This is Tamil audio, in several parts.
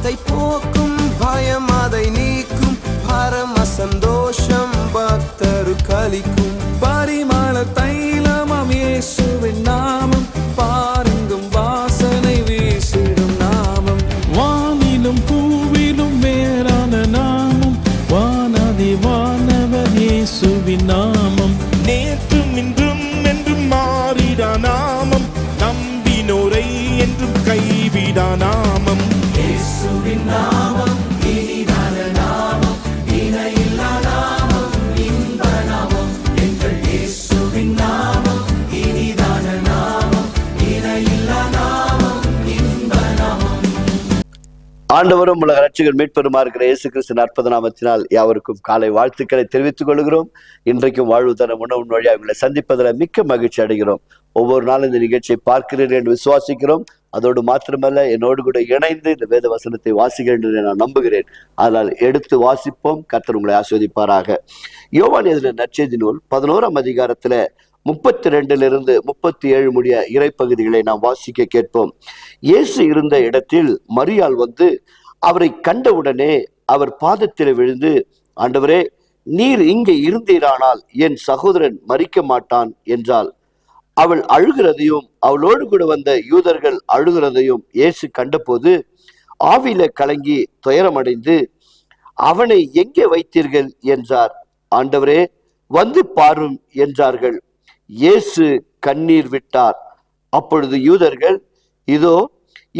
அதை போக்கும் பயம் அதை நீக்கும் பரம சந்தோஷம் பக்தரு கலிக்கும் பரிமள தைலமாம் இயேசுவின் நாமம் பாருங்கும் வாசனை வீசிடும் நாமம் வானிலும் பூவிலும் மேலான நாமம் வானதி வானவர் இயேசுவின் நாமம் நேற்றும் இன்றும் என்றும் மாறிடா நாமம் நம்பினோரை என்றும் கைவிடா நாமம் இயேசுவின் நாமம் இனிதான நாமம் இணையில்லா நாமம் இன்ப நாமம் எங்கள் இயேசுவின் நாமம் இனிதான நாமம் இணையில்லா நாமம் இன்ப நாமம். ஆண்டவரும் உலக ரட்சகர் மீட்பெருமா இருக்கிற இயேசு கிறிஸ்து அற்புத நாமத்தினால் யாவருக்கும் காலை வாழ்த்துக்களை தெரிவித்துக் கொள்கிறோம். இன்றைக்கும் வாழ்வு தர உணவு வழியாக உங்களை சந்திப்பதில் மிக்க மகிழ்ச்சி அடைகிறோம். ஒவ்வொரு நாளும் இந்த நிகழ்ச்சியை பார்க்கிறீர்கள் என்று விசுவாசிக்கிறோம். அதோடு மாத்திரமல்ல, என்னோடு கூட இணைந்து இந்த வேத வசனத்தை வாசிக்கிறேன் என்று நான் நம்புகிறேன். அதனால் எடுத்து வாசிப்போம். கர்த்தர் உங்களை ஆசீர்வதிப்பாராக. யோவான் எழுதின நற்செய்தி நூல் 11ஆம் அதிகாரத்துல 32 37 முடிய இறைப்பகுதிகளை நாம் வாசிக்க கேட்போம். இயேசு இருந்த இடத்தில் மரியாள் வந்து அவரை கண்டவுடனே அவர் பாதத்தில் விழுந்து, ஆண்டவரே, நீர் இங்கே இருந்தீரானால் என் சகோதரன் மரிக்க மாட்டான் என்றாள். அவள் அழுகிறதையும் அவளோடு கூட வந்த யூதர்கள் அழுகிறதையும் இயேசு கண்டபோது ஆவியில கலங்கி துயரமடைந்து, அவனை எங்கே வைத்தீர்கள் என்றார். ஆண்டவரே, வந்து பாரும் என்றார்கள். இயேசு கண்ணீர் விட்டார். அப்பொழுது யூதர்கள், இதோ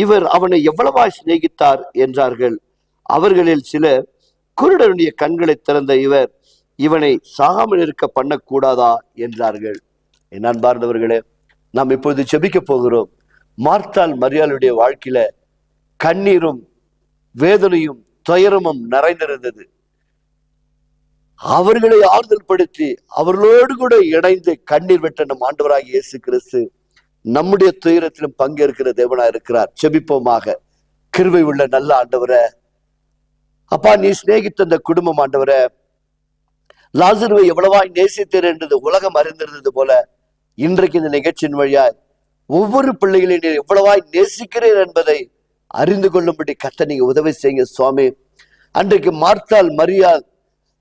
இவர் அவனை எவ்வளவாய் சிநேகித்தார் என்றார்கள். அவர்களில் சிலர், குருடனுடைய கண்களை திறந்த இவர் இவனை சாகாமல் இருக்க பண்ணக்கூடாதா என்றார்கள். என் அன்பார்ந்தவர்களே, நாம் இப்பொழுது ஜெபிக்க போகிறோம். மார்த்தாள் மரியாளுடைய வாழ்க்கையில கண்ணீரும் வேதனையும் துயரமும் நிறைந்திருந்தது. அவர்களை ஆறுதல் படுத்தி அவர்களோடு கூட இணைந்து கண்ணீர் விட்ட நம் ஆண்டவராகிய இயேசு கிறிஸ்து நம்முடைய துயரத்திலும் பங்கேற்கிற தேவனா இருக்கிறார். ஜெபிப்போமாக. கிருபை உள்ள நல்ல ஆண்டவரே, அப்பா, நீ சிநேகித்த அந்த குடும்பம் ஆண்டவரே, லாசருவை எவ்வளவாய் நேசித்தேன் என்றது உலகம் அறிந்திருந்தது போல, இன்றைக்கு இந்த நிகழ்ச்சியின் வழியாய் ஒவ்வொரு பிள்ளைகளையும் நீர் எவ்வளவாய் நேசிக்கிறேன் என்பதை அறிந்து கொள்ளும்படி கர்த்தர் நீங்க உதவி செய்யுங்க சுவாமி. அன்றைக்கு மார்த்தாள் மரியாள்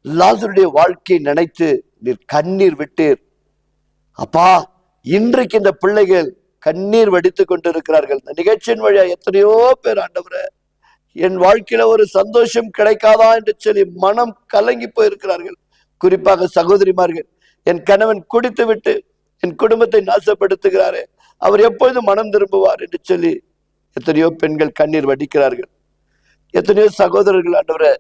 லாசருடைய வாழ்க்கையை நினைத்து நீர் கண்ணீர் விட்டீர். அப்பா, இன்றைக்கு இந்த பிள்ளைகள் கண்ணீர் வடித்துக் கொண்டிருக்கிறார்கள். இந்த நிகழ்ச்சியின் வழியா எத்தனையோ பேர், ஆண்டவரே, என் வாழ்க்கையில ஒரு சந்தோஷம் கிடைக்காதா என்று சொல்லி மனம் கலங்கி போயிருக்கிறார்கள். குறிப்பாக சகோதரிமார்கள், என் கணவன் குடித்து விட்டு என் குடும்பத்தை நாசப்படுத்துகிறாரே, அவர் எப்பொழுது மனம் திரும்புவார் என்று சொல்லி எத்தனையோ பெண்கள் கண்ணீர் வடிக்கிறார்கள். எத்தனையோ சகோதரர்கள், ஆண்டவரே,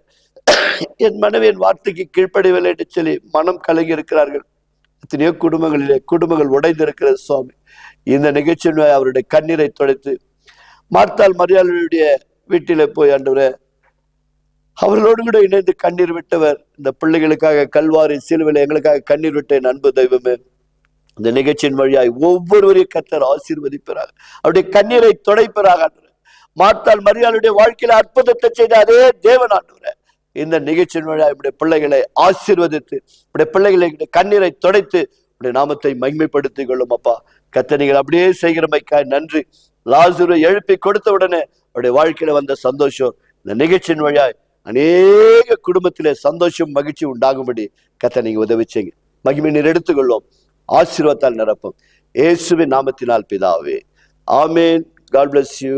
என் மனைவி என் வார்த்தைக்கு கீழ்ப்படியவில்லை என்று சொல்லி மனம் கலங்கி இருக்கிறார்கள். எத்தனையோ குடும்பங்கள் உடைந்திருக்கிறது சுவாமி. இந்த நிகழ்ச்சியில் அவருடைய கண்ணீரை துடைத்து மார்த்தாள் மரியாளுடைய வீட்டில போய், ஆண்டவரே, அவர்களோடு கூட இணைந்து கண்ணீர் விட்டவர், இந்த பிள்ளைகளுக்காக கல்வாரி சிலுவையில் எங்களுக்காக கண்ணீர் விட்ட என் அன்பு தெய்வமே, இந்த நிகழ்ச்சியின் வழியாய் ஒவ்வொருவரையும் கர்த்தர் ஆசீர்வதிப்பதாக, அவருடைய கண்ணீரை துடைப்பதாக. மார்த்தாள் மரியாளுடைய வாழ்க்கையில அற்புதத்தை செய்த அதே தேவன், ஆண்டவரே, இந்த நிகழ்ச்சியின் வழியாய் இப்படி பிள்ளைகளை ஆசீர்வதித்து இப்படி பிள்ளைகளை கண்ணீரை துடைத்து இப்படி நாமத்தை மகிமைப்படுத்திக் கொள்ளும். அப்பா, கர்த்தர் நீங்கள் அப்படியே செய்கிறமைக்காய் நன்றி. லாசருவை எழுப்பி கொடுத்த உடனே அவருடைய வாழ்க்கையில வந்த சந்தோஷம் இந்த நிகழ்ச்சியின் வழியாய் அநேக குடும்பத்திலே சந்தோஷம் மகிழ்ச்சி உண்டாகும்படி கர்த்தர் நீங்க உதவி செய்யுங்க. மகிமை நீர் எடுத்துக்கொள்ளும். ஆசீர்வாதத்தால் நிரப்பும். இயேசுவின் நாமத்தினால் பிதாவே, ஆமென். God bless you.